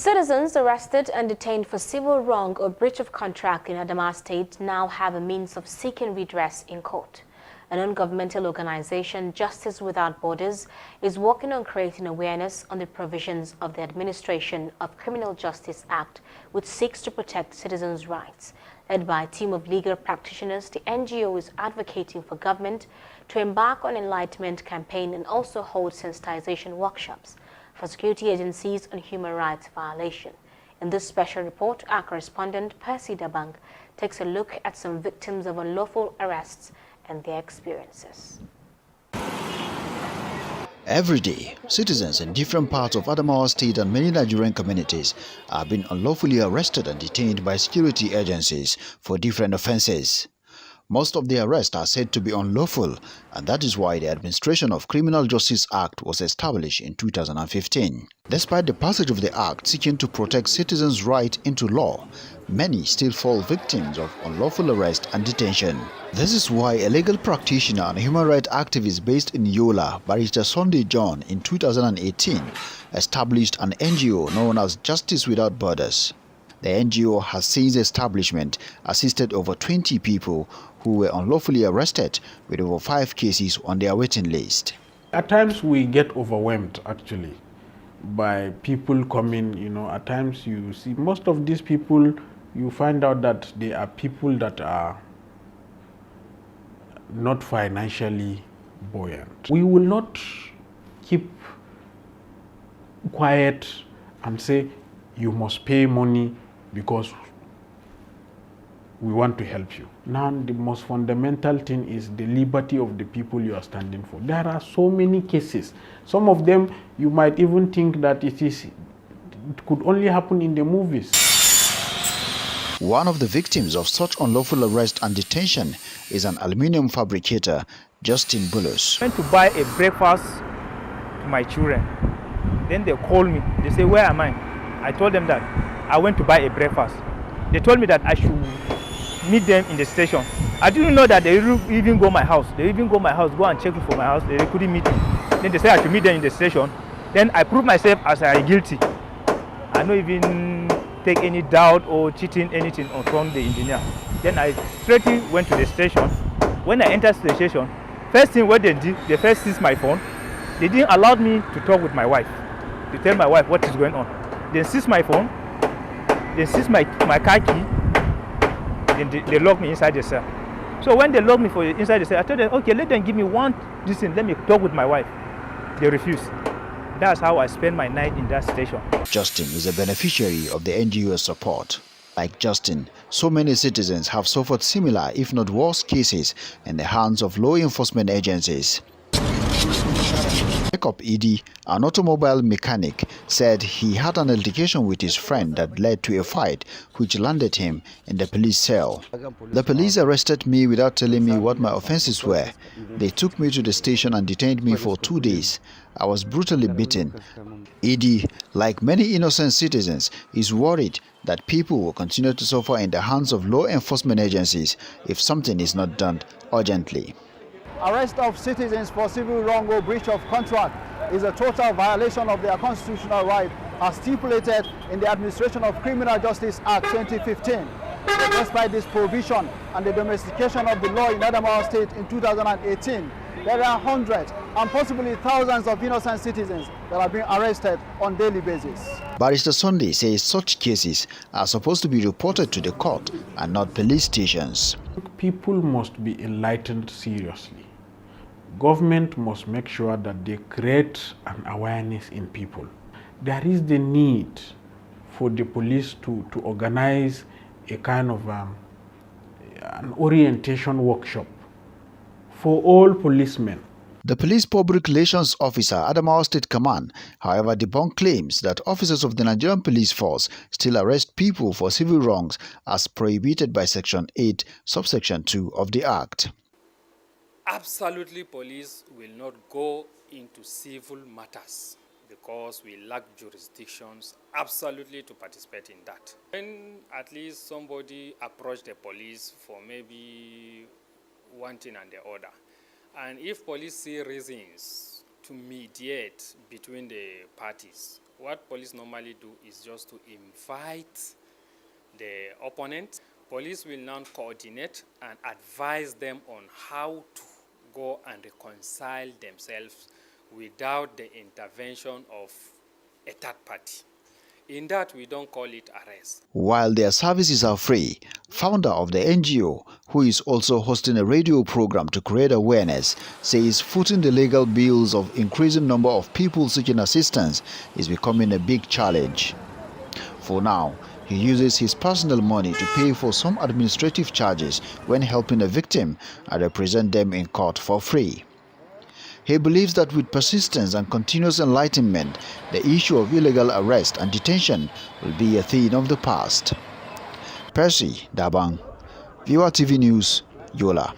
Citizens arrested and detained for civil wrong or breach of contract in Adamawa State now have a means of seeking redress in court. A non-governmental organization, Justice Without Borders, is working on creating awareness on the provisions of the Administration of Criminal Justice Act, which seeks to protect citizens' rights. Led by a team of legal practitioners, the NGO is advocating for government to embark on an enlightenment campaign and also hold sensitization workshops for security agencies on human rights violation. In this special report, our correspondent Percy Dabang takes a look at some victims of unlawful arrests and their experiences. Every day, citizens in different parts of Adamawa State and many Nigerian communities are being unlawfully arrested and detained by security agencies for different offenses. Most of the arrests are said to be unlawful, and that is why the Administration of Criminal Justice Act was established in 2015. Despite the passage of the Act seeking to protect citizens' right into law, many still fall victims of unlawful arrest and detention. This is why a legal practitioner and human rights activist based in Yola, Barrister Sunday John, in 2018 established an NGO known as Justice Without Borders. The NGO has since establishment assisted over 20 people who were unlawfully arrested, with over 5 cases on their waiting list. At times we get overwhelmed actually by people coming, at times you see most of these people, you find out that they are people that are not financially buoyant. We will not keep quiet and say you must pay money because we want to help you. Now the most fundamental thing is the liberty of the people you are standing for. There are so many cases. Some of them you might even think that it could only happen in the movies. One of the victims of such unlawful arrest and detention is an aluminium fabricator, Justin Bullos. I went to buy a breakfast to my children. Then they called me. They say, "Where am I?" I told them that I went to buy a breakfast. They told me that I should meet them in the station. I didn't know that they even go my house. They even go my house, go and check for my house. They couldn't meet me. Then they said I should meet them in the station. Then I proved myself as I guilty. I don't even take any doubt or cheating anything from the engineer. Then I straightly went to the station. When I entered the station, first thing what they did, they first seized my phone. They didn't allow me to talk with my wife, to tell my wife what is going on. They seized my phone. They seized my car key. Then they locked me inside the cell. So when they locked me inside the cell, I told them, okay, let them give me this thing, let me talk with my wife. They refused. That's how I spent my night in that station. Justin is a beneficiary of the NGO's support. Like Justin, so many citizens have suffered similar, if not worse, cases in the hands of law enforcement agencies. Jacob Edie, an automobile mechanic, said he had an altercation with his friend that led to a fight which landed him in the police cell. The police arrested me without telling me what my offenses were. They took me to the station and detained me for 2 days. I was brutally beaten. Edie, like many innocent citizens, is worried that people will continue to suffer in the hands of law enforcement agencies if something is not done urgently. Arrest of citizens for civil wrong or breach of contract is a total violation of their constitutional right as stipulated in the Administration of Criminal Justice Act 2015. But despite this provision and the domestication of the law in Adamawa State in 2018, there are hundreds and possibly thousands of innocent citizens that are being arrested on a daily basis. Barrister Sunday says such cases are supposed to be reported to the court and not police stations. People must be enlightened seriously. Government must make sure that they create an awareness in people. There is the need for the police to organize a kind of an orientation workshop for all policemen. The police public relations officer, Adamawa State Command, however, debunked claims that officers of the Nigerian Police Force still arrest people for civil wrongs as prohibited by Section 8, subsection 2 of the Act. Absolutely, police will not go into civil matters because we lack jurisdictions absolutely to participate in that. When at least somebody approached the police for maybe one thing and the other, and if police see reasons to mediate between the parties. What police normally do is just to invite the opponent. Police will now coordinate and advise them on how to go and reconcile themselves without the intervention of a third party. In that, we don't call it arrest. While their services are free, founder of the NGO, who is also hosting a radio program to create awareness, says footing the legal bills of increasing number of people seeking assistance is becoming a big challenge. For now, he uses his personal money to pay for some administrative charges when helping a victim and represent them in court for free. He believes that with persistence and continuous enlightenment, the issue of illegal arrest and detention will be a thing of the past. Percy Dabang, Viewer TV News, Yola.